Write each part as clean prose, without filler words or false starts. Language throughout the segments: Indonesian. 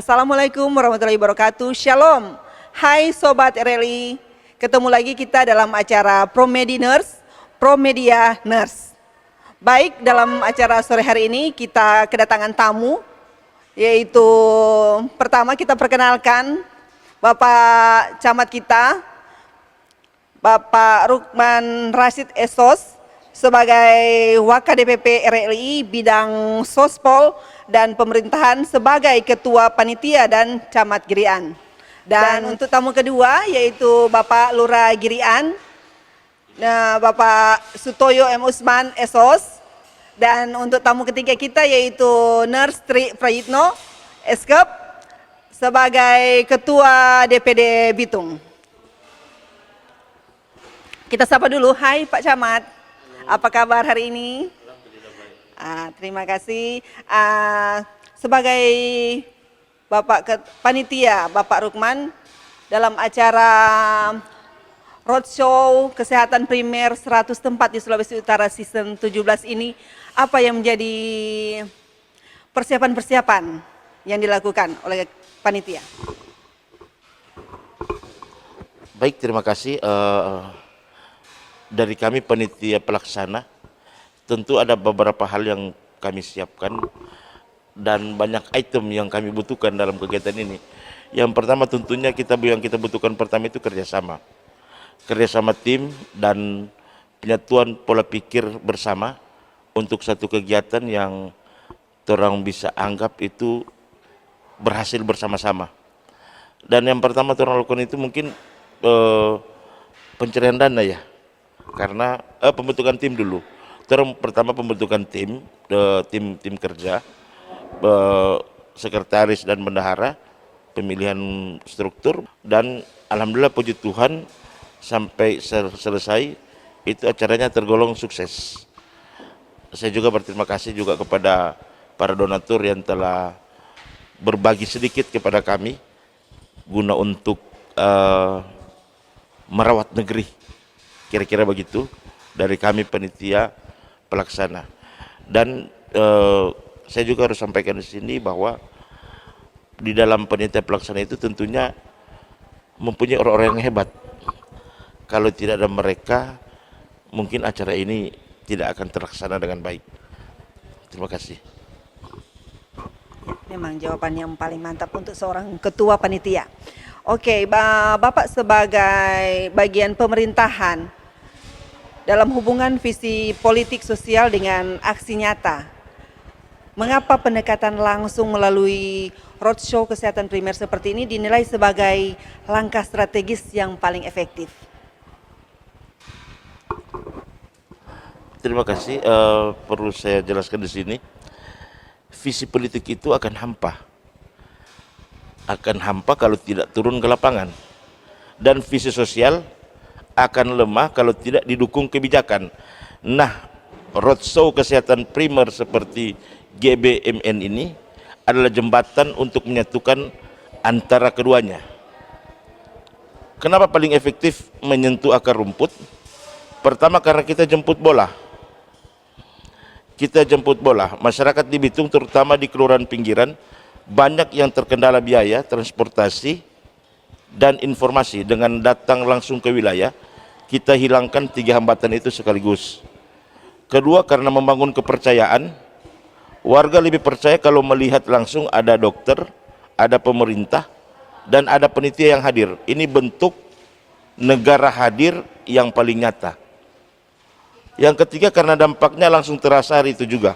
Assalamualaikum warahmatullahi wabarakatuh. Shalom. Hai Sobat RLI. Ketemu lagi kita dalam acara Promedia Nurse. Baik, dalam acara sore hari ini kita kedatangan tamu. Yaitu pertama kita perkenalkan Bapak Camat kita, Bapak Rukman Rashid Esos, sebagai Wakil DPP RLI bidang Sospol dan pemerintahan sebagai Ketua Panitia dan Camat Girian. Dan untuk tamu kedua yaitu Bapak Lurah Girian, Bapak Sutoyo M. Usman Esos. Dan untuk tamu ketiga kita yaitu Nurse Tri Prayitno Eskep sebagai Ketua DPD Bitung. Kita sapa dulu, hai Pak Camat. Apa kabar hari ini? Terima kasih. Sebagai Bapak Panitia, Bapak Rukman, dalam acara Roadshow Kesehatan Primer 100 tempat di Sulawesi Utara season 17 ini, apa yang menjadi persiapan-persiapan yang dilakukan oleh Panitia? Baik, terima kasih. Dari kami Panitia Pelaksana, tentu ada beberapa hal yang kami siapkan dan banyak item yang kami butuhkan dalam kegiatan ini. Yang pertama tentunya yang kita butuhkan pertama itu kerjasama tim dan penyatuan pola pikir bersama untuk satu kegiatan yang orang bisa anggap itu berhasil bersama-sama. Dan yang pertama orang lakukan itu mungkin pencarian dana ya. Karena pembentukan tim dulu. Pertama pembentukan tim kerja, sekretaris dan bendahara, pemilihan struktur, dan alhamdulillah puji Tuhan sampai selesai itu acaranya tergolong sukses. Saya juga berterima kasih juga kepada para donatur yang telah berbagi sedikit kepada kami guna untuk merawat negeri. Kira-kira begitu dari kami Panitia Pelaksana. Dan saya juga harus sampaikan di sini bahwa di dalam Panitia Pelaksana itu tentunya mempunyai orang-orang yang hebat. Kalau tidak ada mereka, mungkin acara ini tidak akan terlaksana dengan baik. Terima kasih. Memang jawaban yang paling mantap untuk seorang Ketua Panitia. Oke, Bapak sebagai bagian pemerintahan, dalam hubungan visi politik sosial dengan aksi nyata, mengapa pendekatan langsung melalui roadshow kesehatan primer seperti ini dinilai sebagai langkah strategis yang paling efektif? Terima kasih. Perlu saya jelaskan di sini, visi politik itu akan hampa kalau tidak turun ke lapangan, dan visi sosial akan lemah kalau tidak didukung kebijakan. Nah, roadshow kesehatan primer seperti GBMN ini adalah jembatan untuk menyatukan antara keduanya. Kenapa paling efektif menyentuh akar rumput? Pertama karena kita jemput bola. Masyarakat di Bitung terutama di kelurahan pinggiran banyak yang terkendala biaya, transportasi, dan informasi. Dengan datang langsung ke wilayah, kita hilangkan 3 hambatan itu sekaligus. Kedua, karena membangun kepercayaan, warga lebih percaya kalau melihat langsung ada dokter, ada pemerintah, dan ada panitia yang hadir. Ini bentuk negara hadir yang paling nyata. Yang ketiga, karena dampaknya langsung terasa hari itu juga.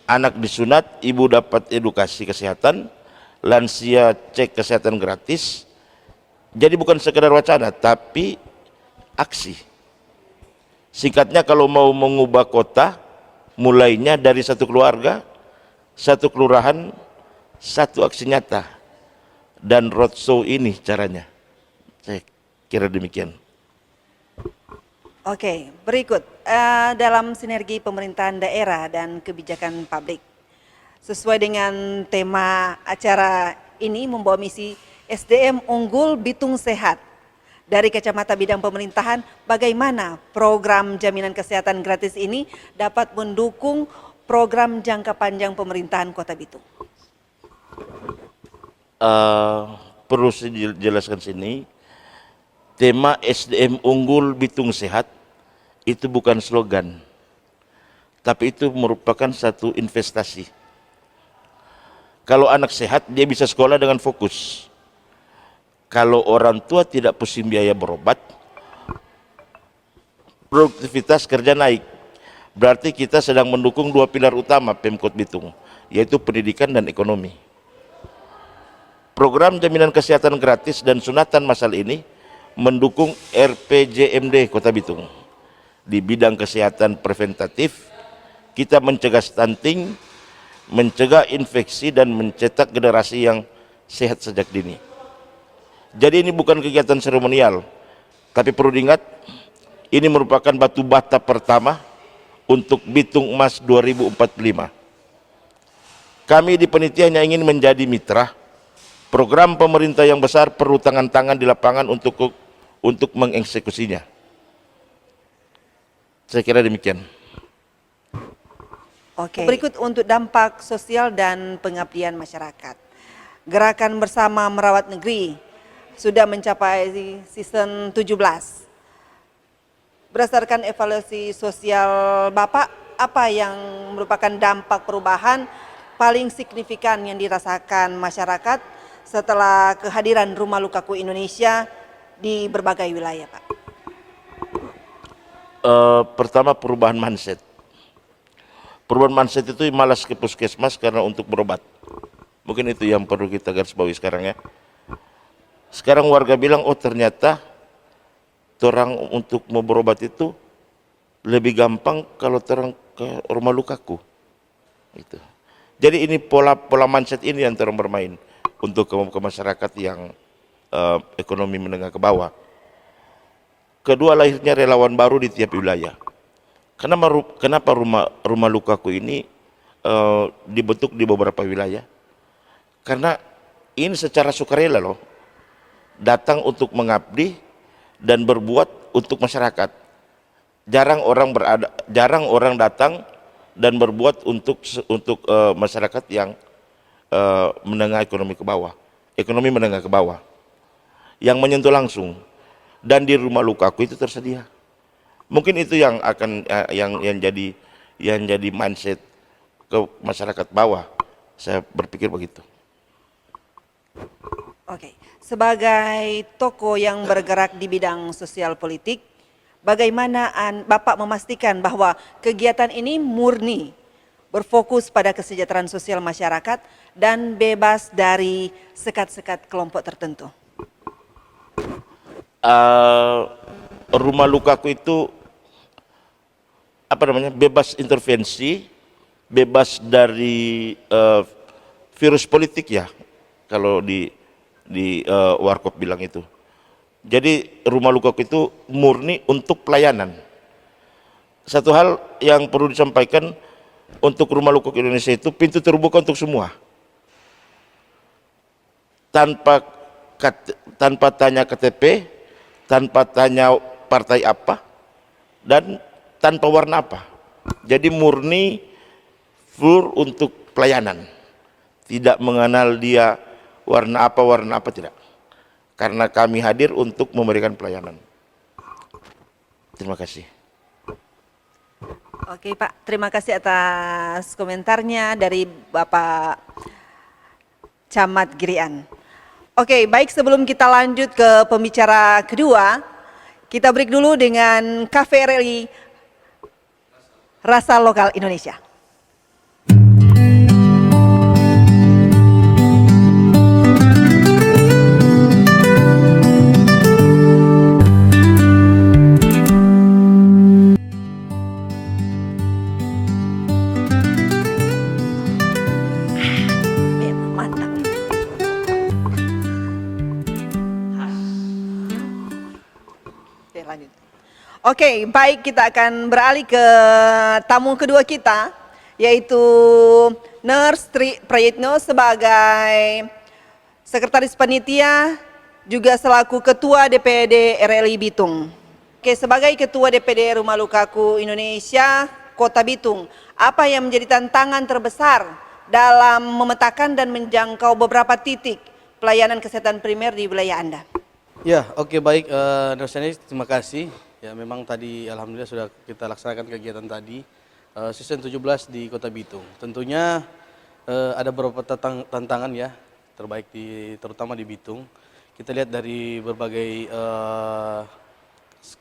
Anak disunat, ibu dapat edukasi kesehatan, lansia cek kesehatan gratis. Jadi bukan sekedar wacana, tapi aksi. Singkatnya, kalau mau mengubah kota, mulainya dari satu keluarga, satu kelurahan, satu aksi nyata. Dan roadshow ini caranya. Saya kira demikian. Oke, berikut dalam sinergi pemerintahan daerah dan kebijakan publik. Sesuai dengan tema acara ini membawa misi SDM Unggul Bitung Sehat. Dari kacamata bidang pemerintahan, bagaimana program jaminan kesehatan gratis ini dapat mendukung program jangka panjang pemerintahan Kota Bitung? eh, perlu saya jelaskan sini, tema SDM unggul Bitung sehat itu bukan slogan, tapi itu merupakan satu investasi. Kalau anak sehat, dia bisa sekolah dengan fokus. Kalau orang tua tidak pusing biaya berobat, produktivitas kerja naik. Berarti kita sedang mendukung dua pilar utama Pemkot Bitung, yaitu pendidikan dan ekonomi. Program jaminan kesehatan gratis dan sunatan massal ini mendukung RPJMD Kota Bitung. Di bidang kesehatan preventatif, kita mencegah stunting, mencegah infeksi, dan mencetak generasi yang sehat sejak dini. Jadi ini bukan kegiatan seremonial, tapi perlu diingat, ini merupakan batu bata pertama untuk Bitung Emas 2045. Kami di panitia hanya ingin menjadi mitra. Program pemerintah yang besar perlu tangan-tangan di lapangan untuk mengeksekusinya. Saya kira demikian. Oke. Berikut untuk dampak sosial dan pengabdian masyarakat. Gerakan Bersama Merawat Negeri sudah mencapai season 17. Berdasarkan evaluasi sosial Bapak, apa yang merupakan dampak perubahan paling signifikan yang dirasakan masyarakat setelah kehadiran Rumah Lukaku Indonesia di berbagai wilayah, Pak? Pertama, perubahan mindset. Perubahan mindset itu malas ke puskesmas karena untuk berobat. Mungkin itu yang perlu kita garis bawahi sekarang ya. Sekarang warga bilang, oh ternyata orang untuk mau berobat itu lebih gampang kalau orang ke Rumah Lukaku. Itu. Jadi ini pola mindset ini yang orang bermain untuk ke masyarakat yang ekonomi menengah ke bawah. Kedua, lahirnya relawan baru di tiap wilayah. Kenapa rumah Lukaku ini dibentuk di beberapa wilayah? Karena ini secara sukarela loh, datang untuk mengabdi dan berbuat untuk masyarakat. Jarang orang datang dan berbuat untuk masyarakat yang menengah ekonomi ke bawah, ekonomi menengah ke bawah, yang menyentuh langsung. Dan di Rumah Lukaku itu tersedia. Mungkin itu yang akan yang jadi mindset ke masyarakat bawah. Saya berpikir begitu. Oke, sebagai tokoh yang bergerak di bidang sosial politik, bagaimana Bapak memastikan bahwa kegiatan ini murni berfokus pada kesejahteraan sosial masyarakat dan bebas dari sekat-sekat kelompok tertentu? Rumah Lukaku itu bebas intervensi, bebas dari virus politik ya, kalau di Warkop bilang itu. Jadi Rumah Lukaku itu murni untuk pelayanan. Satu hal yang perlu disampaikan, untuk Rumah Lukaku Indonesia itu pintu terbuka untuk semua, tanpa tanya KTP, tanpa tanya partai apa, dan tanpa warna apa. Jadi murni full untuk pelayanan, tidak mengenal dia warna apa tidak, karena kami hadir untuk memberikan pelayanan. Terima kasih. Oke Pak, terima kasih atas komentarnya dari Bapak Camat Girian. Oke, baik, sebelum kita lanjut ke pembicara kedua, kita break dulu dengan Cafe RRI Rasa Lokal Indonesia. Mantap. Oke, lanjut. Oke, baik, kita akan beralih ke tamu kedua kita, yaitu Nurse Tri Prayitno sebagai Sekretaris Panitia, juga selaku Ketua DPD RLI Bitung. Oke, sebagai Ketua DPD Rumah Lukaku Indonesia Kota Bitung, apa yang menjadi tantangan terbesar dalam memetakan dan menjangkau beberapa titik pelayanan kesehatan primer di wilayah Anda. Ya, oke, baik, Nursanis, terima kasih. Ya, memang tadi alhamdulillah sudah kita laksanakan kegiatan tadi, season 17 di Kota Bitung. Tentunya ada beberapa tantangan ya, terutama di Bitung. Kita lihat dari berbagai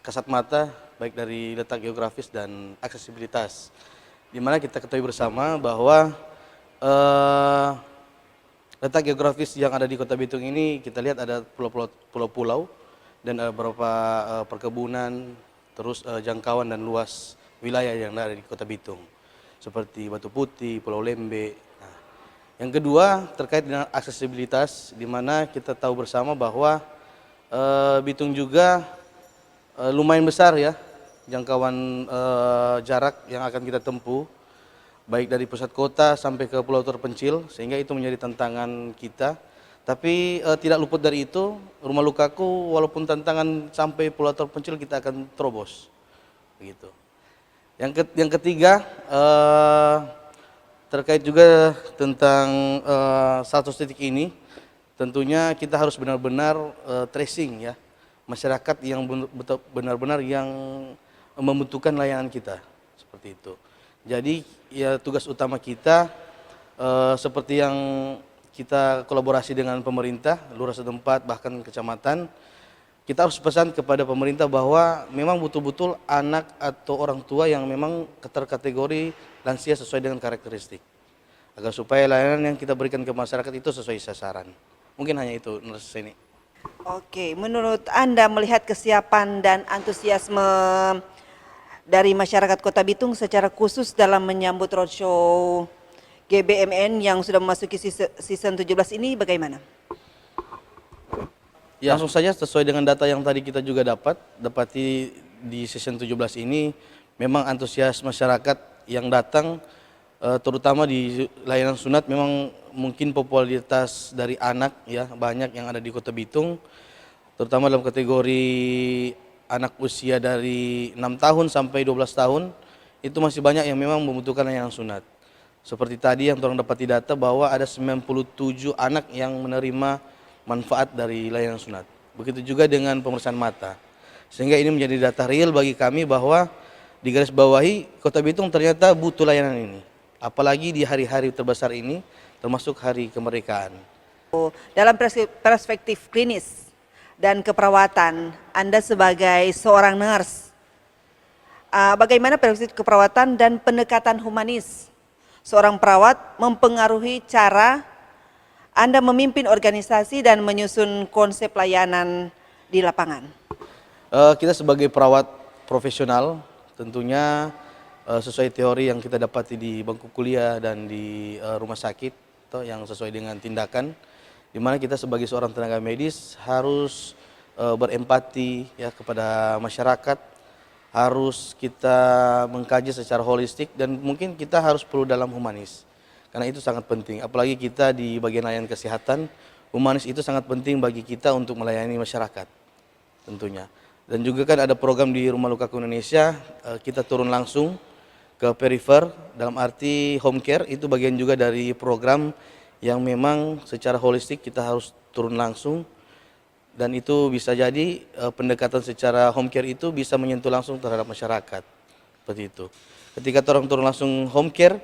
kasat mata, baik dari letak geografis dan aksesibilitas. Di mana kita ketahui bersama bahwa letak geografis yang ada di Kota Bitung ini, kita lihat ada pulau-pulau dan beberapa perkebunan, terus jangkauan dan luas wilayah yang ada di Kota Bitung, seperti Batu Putih, Pulau Lembe. Nah, yang kedua terkait dengan aksesibilitas, di mana kita tahu bersama bahwa Bitung juga lumayan besar ya jangkauan jarak yang akan kita tempuh, baik dari pusat kota sampai ke pulau terpencil, sehingga itu menjadi tantangan kita. Tapi tidak luput dari itu, Rumah Lukaku walaupun tantangan sampai pulau terpencil kita akan terobos. Begitu. Yang ketiga terkait juga tentang 100 titik ini, tentunya kita harus benar-benar tracing ya masyarakat yang benar-benar yang membutuhkan layanan kita, seperti itu. Jadi ya tugas utama kita seperti yang kita kolaborasi dengan pemerintah, lurah setempat bahkan kecamatan, kita harus pesan kepada pemerintah bahwa memang betul-betul anak atau orang tua yang memang terkategori lansia sesuai dengan karakteristik, agar supaya layanan yang kita berikan ke masyarakat itu sesuai sasaran. Mungkin hanya itu, Nurse Seni. Oke, menurut Anda melihat kesiapan dan antusiasme dari masyarakat Kota Bitung secara khusus dalam menyambut roadshow GBMN yang sudah memasuki season 17 ini bagaimana? Ya, langsung saja sesuai dengan data yang tadi kita juga dapati di season 17 ini, memang antusias masyarakat yang datang terutama di layanan sunat, memang mungkin popularitas dari anak ya banyak yang ada di Kota Bitung, terutama dalam kategori anak usia dari 6 tahun sampai 12 tahun, itu masih banyak yang memang membutuhkan layanan sunat. Seperti tadi yang tolong dapati data bahwa ada 97 anak yang menerima manfaat dari layanan sunat. Begitu juga dengan pemeriksaan mata. Sehingga ini menjadi data real bagi kami bahwa di garis bawahi Kota Bitung ternyata butuh layanan ini. Apalagi di hari-hari terbesar ini, termasuk hari kemerdekaan. Dalam perspektif klinis dan keperawatan, Anda sebagai seorang nurse, bagaimana perspektif keperawatan dan pendekatan humanis seorang perawat mempengaruhi cara Anda memimpin organisasi dan menyusun konsep layanan di lapangan? Kita sebagai perawat profesional tentunya sesuai teori yang kita dapati di bangku kuliah dan di rumah sakit yang sesuai dengan tindakan, di mana kita sebagai seorang tenaga medis harus berempati ya kepada masyarakat, harus kita mengkaji secara holistik, dan mungkin kita harus perlu dalam humanis, karena itu sangat penting. Apalagi kita di bagian layanan kesehatan, humanis itu sangat penting bagi kita untuk melayani masyarakat tentunya. Dan juga kan ada program di Rumah Lukaku Indonesia, kita turun langsung ke perifer, dalam arti home care, itu bagian juga dari program yang memang secara holistik kita harus turun langsung, dan itu bisa jadi pendekatan secara home care itu bisa menyentuh langsung terhadap masyarakat, seperti itu. Ketika orang turun langsung home care,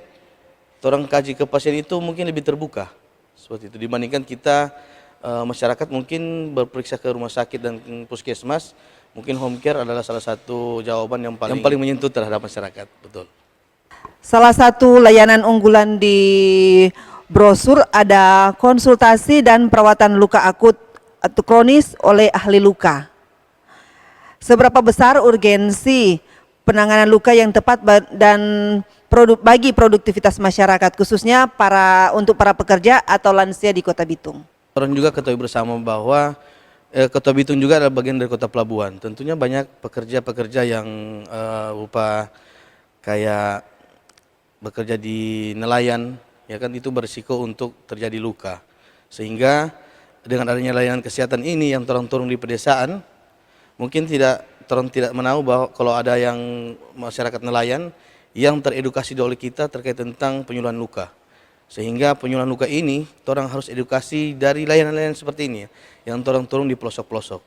orang kaji ke pasien itu mungkin lebih terbuka, seperti itu, dibandingkan kita masyarakat mungkin berperiksa ke rumah sakit dan puskesmas. Mungkin home care adalah salah satu jawaban yang paling menyentuh terhadap masyarakat, betul. Salah satu layanan unggulan di brosur ada konsultasi dan perawatan luka akut atau kronis oleh ahli luka. Seberapa besar urgensi penanganan luka yang tepat dan bagi produktivitas masyarakat, khususnya untuk para pekerja atau lansia di Kota Bitung? Orang juga ketahui bersama bahwa Kota Bitung juga adalah bagian dari kota pelabuhan. Tentunya banyak pekerja-pekerja yang berupa kayak bekerja di nelayan, ya kan, itu berisiko untuk terjadi luka. Sehingga dengan adanya layanan kesehatan ini yang turun di pedesaan, mungkin tidak menahu bahwa kalau ada yang masyarakat nelayan yang teredukasi oleh kita terkait tentang penyuluhan luka. Sehingga penyuluhan luka ini, orang harus edukasi dari layanan-layanan seperti ini, yang orang turun di pelosok-pelosok,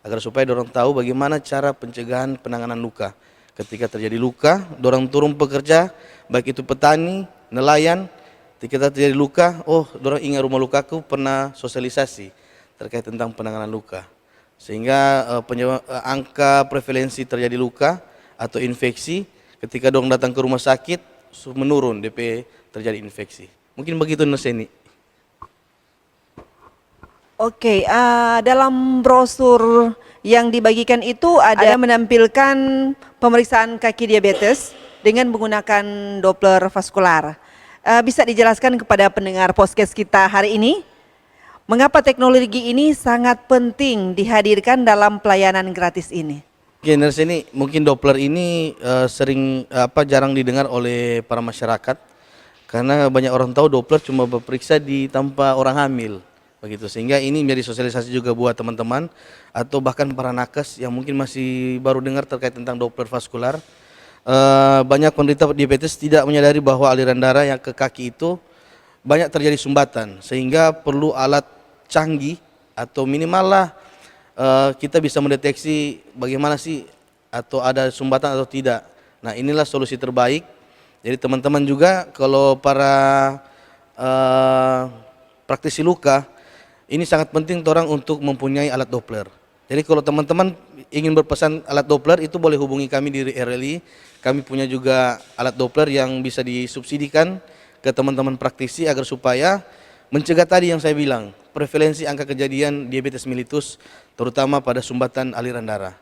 agar supaya orang tahu bagaimana cara pencegahan penanganan luka. Ketika terjadi luka, orang turun bekerja, baik itu petani, nelayan. Ketika terjadi luka, orang ingat rumah lukaku pernah sosialisasi terkait tentang penanganan luka. Sehingga angka prevalensi terjadi luka atau infeksi ketika dong datang ke rumah sakit menurun DP terjadi infeksi. Mungkin begitu Nuseni. Oke, dalam brosur yang dibagikan itu ada menampilkan pemeriksaan kaki diabetes dengan menggunakan Doppler vaskular. Bisa dijelaskan kepada pendengar podcast kita hari ini, mengapa teknologi ini sangat penting dihadirkan dalam pelayanan gratis ini? Oke, Nuseni, mungkin Doppler ini jarang didengar oleh para masyarakat, karena banyak orang tahu Doppler cuma berperiksa di tanpa orang hamil. Begitu, sehingga ini menjadi sosialisasi juga buat teman-teman atau bahkan para nakes yang mungkin masih baru dengar terkait tentang Doppler vaskular. Banyak penderita diabetes tidak menyadari bahwa aliran darah yang ke kaki itu banyak terjadi sumbatan, sehingga perlu alat canggih atau minimal lah kita bisa mendeteksi bagaimana sih atau ada sumbatan atau tidak. Nah, inilah solusi terbaik. Jadi teman-teman juga kalau para praktisi luka, ini sangat penting orang untuk mempunyai alat Doppler. Jadi kalau teman-teman ingin berpesan alat Doppler itu boleh hubungi kami di RLI. Kami punya juga alat Doppler yang bisa disubsidikan ke teman-teman praktisi agar supaya mencegah tadi yang saya bilang, prevalensi angka kejadian diabetes mellitus terutama pada sumbatan aliran darah.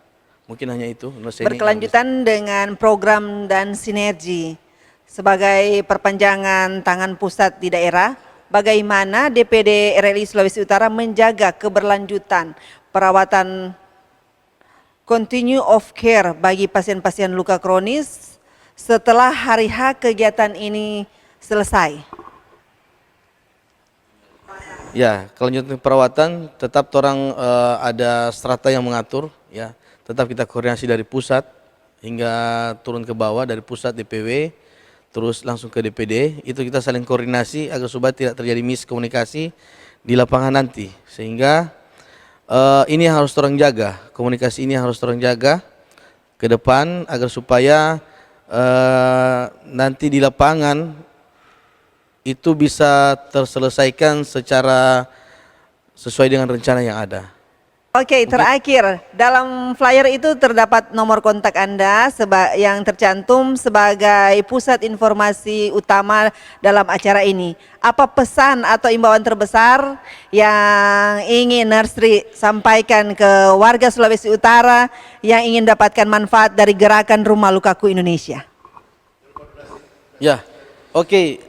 Mungkin hanya itu. Berkelanjutan dengan program dan sinergi sebagai perpanjangan tangan pusat di daerah, bagaimana DPD RLI Sulawesi Utara menjaga keberlanjutan perawatan continue of care bagi pasien-pasien luka kronis setelah hari H kegiatan ini selesai? Ya, kelanjutan perawatan tetap orang ada strata yang mengatur, ya. Tetap kita koordinasi dari pusat hingga turun ke bawah, dari pusat DPW terus langsung ke DPD. Itu kita saling koordinasi agar supaya tidak terjadi miskomunikasi di lapangan nanti. Sehingga ini harus orang jaga, komunikasi ini harus orang jaga ke depan agar supaya nanti di lapangan itu bisa terselesaikan secara sesuai dengan rencana yang ada. Oke, terakhir, dalam flyer itu terdapat nomor kontak Anda yang tercantum sebagai pusat informasi utama dalam acara ini. Apa pesan atau imbauan terbesar yang ingin Nursery sampaikan ke warga Sulawesi Utara yang ingin dapatkan manfaat dari gerakan Rumah Lukaku Indonesia? Ya, oke,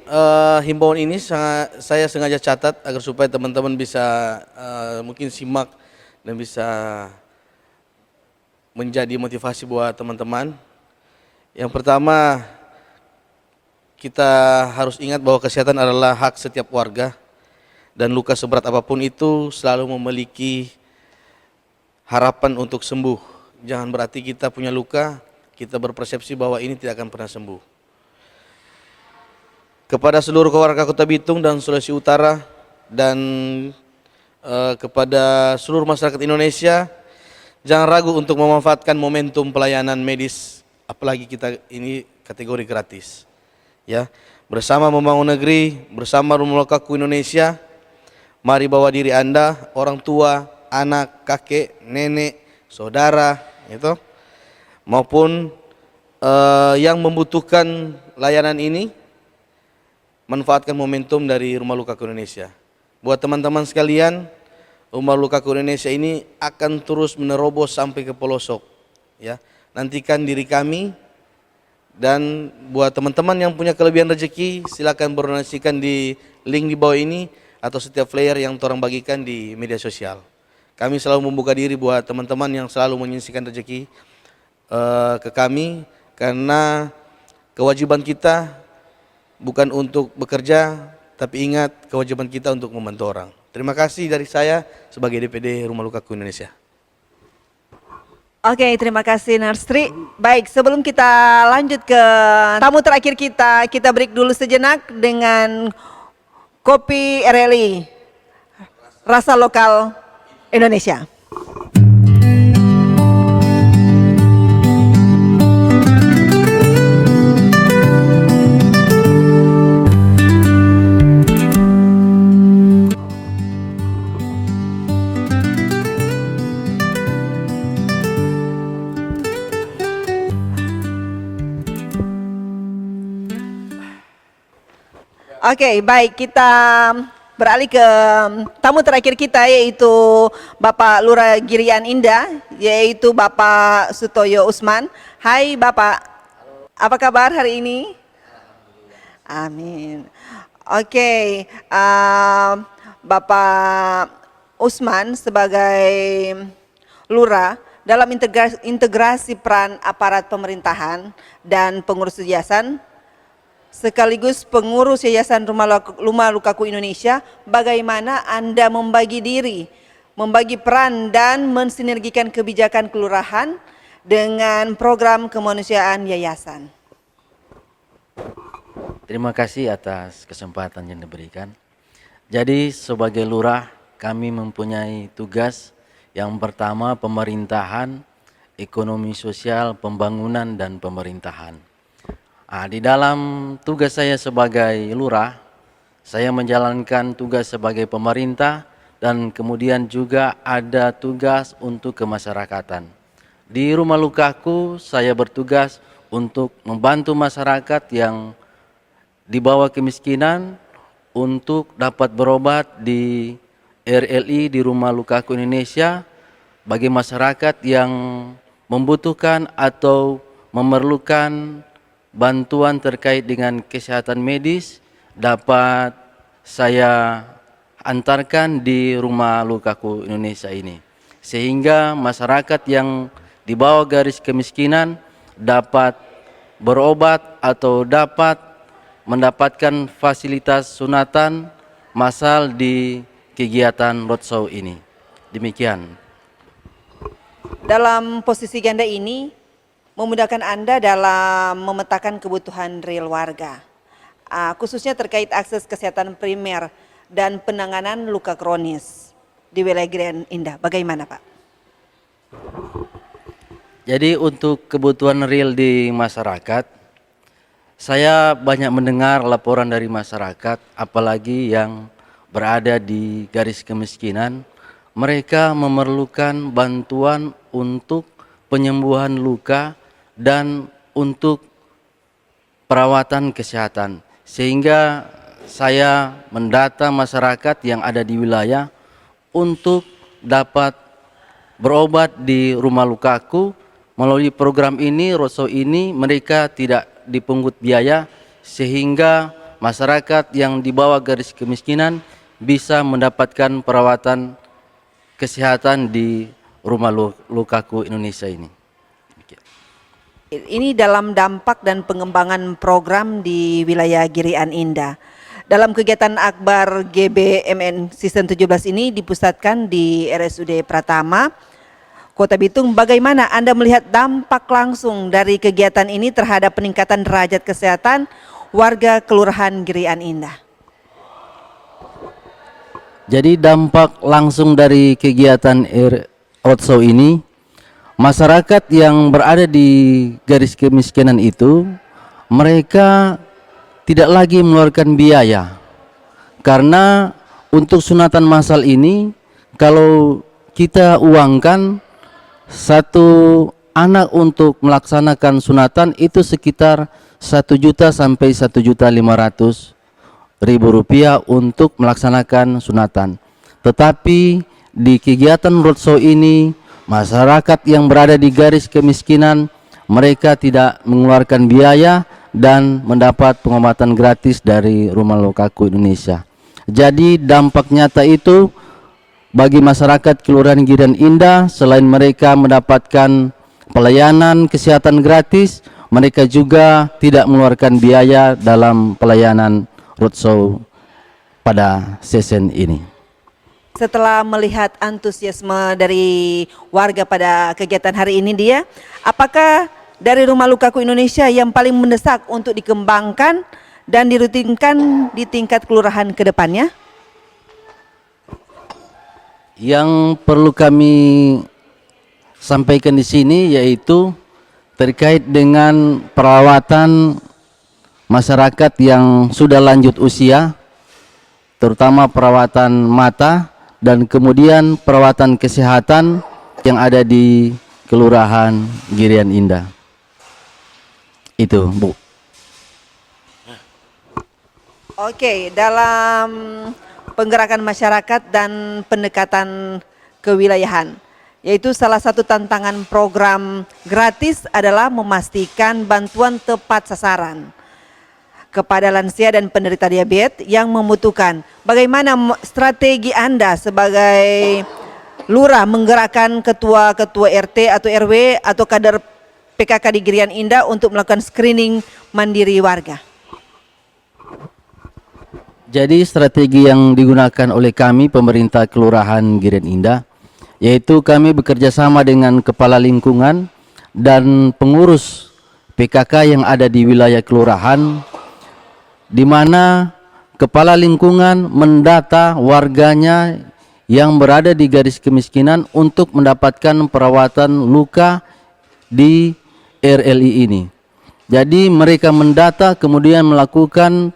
himbauan ini saya sengaja catat agar supaya teman-teman bisa mungkin simak dan bisa menjadi motivasi buat teman-teman. Yang pertama, kita harus ingat bahwa kesehatan adalah hak setiap warga, dan luka seberat apapun itu selalu memiliki harapan untuk sembuh. Jangan berarti kita punya luka, kita berpersepsi bahwa ini tidak akan pernah sembuh. Kepada seluruh warga Kota Bitung dan Sulawesi Utara dan kepada seluruh masyarakat Indonesia, jangan ragu untuk memanfaatkan momentum pelayanan medis, apalagi kita ini kategori gratis. Ya, bersama membangun negeri, bersama Rumah Lukaku Indonesia, mari bawa diri Anda, orang tua, anak, kakek, nenek, saudara, itu maupun yang membutuhkan layanan ini, manfaatkan momentum dari Rumah Lukaku Indonesia. Buat teman-teman sekalian, Rumah Lukaku Indonesia ini akan terus menerobos sampai ke pelosok. Ya, nantikan diri kami, dan buat teman-teman yang punya kelebihan rezeki, silakan berdonasikan di link di bawah ini atau setiap flyer yang orang bagikan di media sosial. Kami selalu membuka diri buat teman-teman yang selalu menyisihkan rezeki ke kami, karena kewajiban kita bukan untuk bekerja, tapi ingat kewajiban kita untuk membantu orang. Terima kasih dari saya sebagai DPD Rumah Lukaku Indonesia. Oke, terima kasih Nursery. Baik, sebelum kita lanjut ke tamu terakhir kita break dulu sejenak dengan Kopi RLI, rasa lokal Indonesia. Oke, baik, kita beralih ke tamu terakhir kita, yaitu Bapak Lurah Girian Indah, yaitu Bapak Sutoyo Usman. Hai Bapak, apa kabar hari ini? Amin. Oke, Bapak Usman sebagai Lurah dalam integrasi peran aparat pemerintahan dan pengurus yayasan, sekaligus pengurus Yayasan Rumah Lukaku Indonesia, bagaimana Anda membagi diri, membagi peran dan mensinergikan kebijakan kelurahan dengan program kemanusiaan yayasan? Terima kasih atas kesempatan yang diberikan. Jadi sebagai lurah kami mempunyai tugas yang pertama pemerintahan, ekonomi sosial, pembangunan dan pemerintahan. Di dalam tugas saya sebagai lurah, saya menjalankan tugas sebagai pemerintah dan kemudian juga ada tugas untuk kemasyarakatan. Di Rumah Lukaku saya bertugas untuk membantu masyarakat yang di bawah kemiskinan untuk dapat berobat di RLI di Rumah Lukaku Indonesia bagi masyarakat yang membutuhkan atau memerlukan bantuan terkait dengan kesehatan medis dapat saya antarkan di Rumah Lukaku Indonesia ini, sehingga masyarakat yang di bawah garis kemiskinan dapat berobat atau dapat mendapatkan fasilitas sunatan massal di kegiatan roadshow ini. Demikian. Dalam posisi ganda ini memudahkan Anda dalam memetakan kebutuhan real warga, khususnya terkait akses kesehatan primer dan penanganan luka kronis di wilayah Girian Indah. Bagaimana Pak? Jadi untuk kebutuhan real di masyarakat, saya banyak mendengar laporan dari masyarakat, apalagi yang berada di garis kemiskinan, mereka memerlukan bantuan untuk penyembuhan luka dan untuk perawatan kesehatan, sehingga saya mendata masyarakat yang ada di wilayah untuk dapat berobat di Rumah Lukaku. Melalui program ini, roadshow ini, mereka tidak dipungut biaya, sehingga masyarakat yang di bawah garis kemiskinan bisa mendapatkan perawatan kesehatan di Rumah Lukaku Indonesia ini. Ini dalam dampak dan pengembangan program di wilayah Girian Indah. Dalam kegiatan Akbar GBMN Season 17 ini dipusatkan di RSUD Pratama, Kota Bitung. Bagaimana Anda melihat dampak langsung dari kegiatan ini terhadap peningkatan derajat kesehatan warga Kelurahan Girian Indah? Jadi dampak langsung dari kegiatan roadshow ini, masyarakat yang berada di garis kemiskinan itu, mereka tidak lagi mengeluarkan biaya. Karena untuk sunatan massal ini, kalau kita uangkan satu anak untuk melaksanakan sunatan itu sekitar 1 juta sampai 1.500.000 rupiah untuk melaksanakan sunatan. Tetapi di kegiatan roadshow ini, masyarakat yang berada di garis kemiskinan, mereka tidak mengeluarkan biaya dan mendapat pengobatan gratis dari Rumah Lukaku Indonesia. Jadi dampak nyata itu bagi masyarakat Kelurahan Girian Indah, selain mereka mendapatkan pelayanan kesehatan gratis, mereka juga tidak mengeluarkan biaya dalam pelayanan roadshow pada season ini. Setelah melihat antusiasme dari warga pada kegiatan hari ini apakah dari Rumah Lukaku Indonesia yang paling mendesak untuk dikembangkan dan dirutinkan di tingkat kelurahan ke depannya? Yang perlu kami sampaikan di sini yaitu terkait dengan perawatan masyarakat yang sudah lanjut usia, terutama perawatan mata dan kemudian perawatan kesehatan yang ada di Kelurahan Girian Indah. Itu, Bu. Oke, dalam penggerakan masyarakat dan pendekatan kewilayahan, yaitu salah satu tantangan program gratis adalah memastikan bantuan tepat sasaran kepada lansia dan penderita diabetes yang membutuhkan. Bagaimana strategi Anda sebagai lurah menggerakkan ketua-ketua RT atau RW atau kader PKK di Girian Indah untuk melakukan screening mandiri warga? Jadi strategi yang digunakan oleh kami pemerintah Kelurahan Girian Indah yaitu kami bekerja sama dengan kepala lingkungan dan pengurus PKK yang ada di wilayah kelurahan, di mana kepala lingkungan mendata warganya yang berada di garis kemiskinan untuk mendapatkan perawatan luka di RLI ini. Jadi mereka mendata kemudian melakukan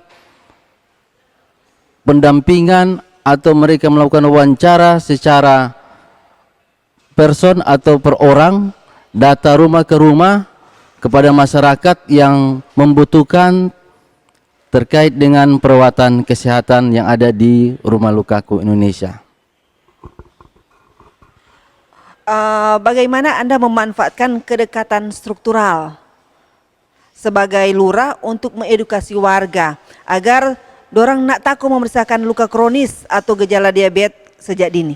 pendampingan atau mereka melakukan wawancara secara person atau per orang, data rumah ke rumah kepada masyarakat yang membutuhkan terkait dengan perawatan kesehatan yang ada di Rumah Lukaku Indonesia. Bagaimana Anda memanfaatkan kedekatan struktural sebagai lurah untuk mengedukasi warga agar dorang nak takut memeriksakan luka kronis atau gejala diabetes sejak dini?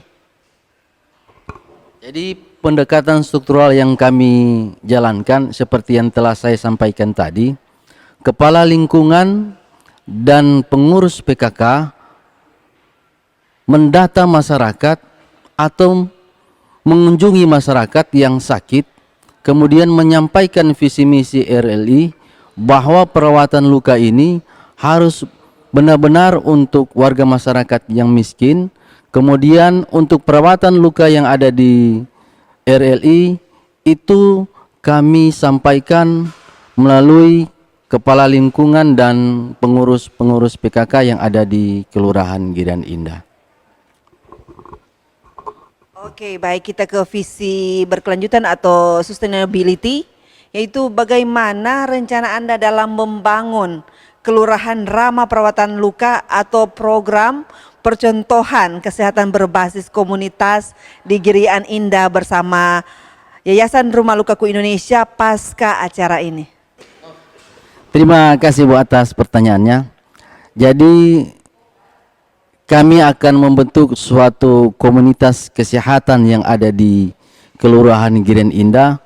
Jadi pendekatan struktural yang kami jalankan seperti yang telah saya sampaikan tadi, kepala lingkungan dan pengurus PKK mendata masyarakat atau mengunjungi masyarakat yang sakit, kemudian menyampaikan visi misi RLI bahwa perawatan luka ini harus benar-benar untuk warga masyarakat yang miskin. Kemudian untuk perawatan luka yang ada di RLI itu kami sampaikan melalui kepala lingkungan dan pengurus-pengurus PKK yang ada di Kelurahan Girian Indah. Oke, baik, kita ke visi berkelanjutan atau sustainability, yaitu bagaimana rencana Anda dalam membangun kelurahan ramah perawatan luka atau program percontohan kesehatan berbasis komunitas di Girian Indah bersama Yayasan Rumah Lukaku Indonesia pasca acara ini. Terima kasih Bu atas pertanyaannya. Jadi kami akan membentuk suatu komunitas kesehatan yang ada di Kelurahan Girian Indah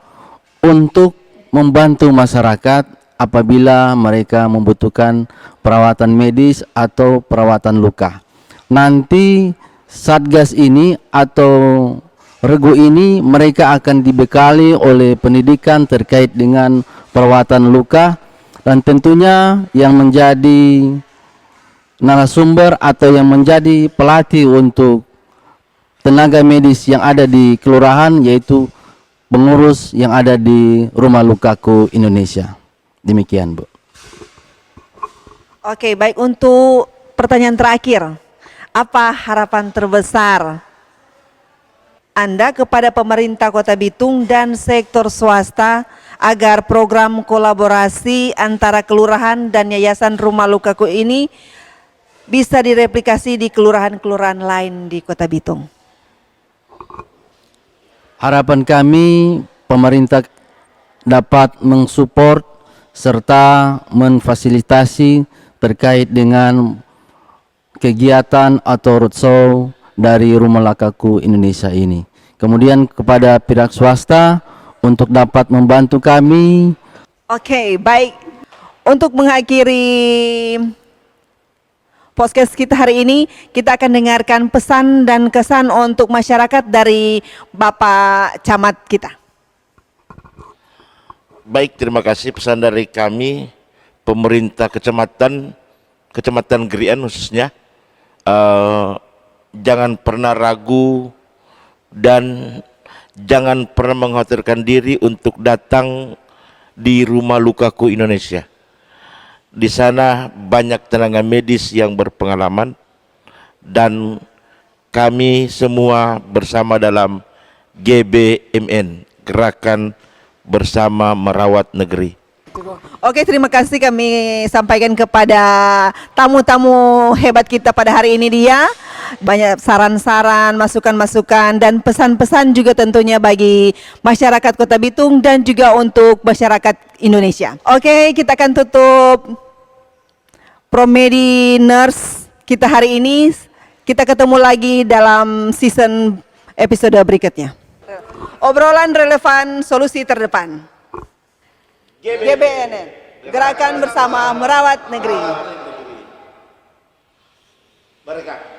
untuk membantu masyarakat apabila mereka membutuhkan perawatan medis atau perawatan luka. Nanti Satgas ini atau regu ini mereka akan dibekali oleh pendidikan terkait dengan perawatan luka, dan tentunya yang menjadi narasumber atau yang menjadi pelatih untuk tenaga medis yang ada di kelurahan yaitu pengurus yang ada di Rumah Lukaku Indonesia. Demikian, Bu. Oke, baik, untuk pertanyaan terakhir, apa harapan terbesar Anda kepada pemerintah Kota Bitung dan sektor swasta agar program kolaborasi antara kelurahan dan Yayasan Rumah Lukaku ini bisa direplikasi di kelurahan-kelurahan lain di Kota Bitung? Harapan kami pemerintah dapat mensupport serta memfasilitasi terkait dengan kegiatan atau roadshow dari Rumah Lukaku Indonesia ini. Kemudian kepada pihak swasta untuk dapat membantu kami. Oke, baik. Untuk mengakhiri podcast kita hari ini, kita akan dengarkan pesan dan kesan untuk masyarakat dari Bapak Camat kita. Baik, terima kasih. Pesan dari kami pemerintah Kecamatan Gerian khususnya, jangan pernah ragu dan jangan pernah mengkhawatirkan diri untuk datang di Rumah Lukaku Indonesia. Di sana banyak tenaga medis yang berpengalaman dan kami semua bersama dalam GBMN, Gerakan Bersama Merawat Negeri. Oke, terima kasih kami sampaikan kepada tamu-tamu hebat kita pada hari ini dia. Banyak saran-saran, masukan-masukan, dan pesan-pesan juga tentunya bagi masyarakat Kota Bitung dan juga untuk masyarakat Indonesia. Oke, kita akan tutup Promedi Nurse kita hari ini. Kita ketemu lagi dalam season episode berikutnya. Obrolan relevan, solusi terdepan. GBNN, Gerakan Bersama Merawat Negeri. Mereka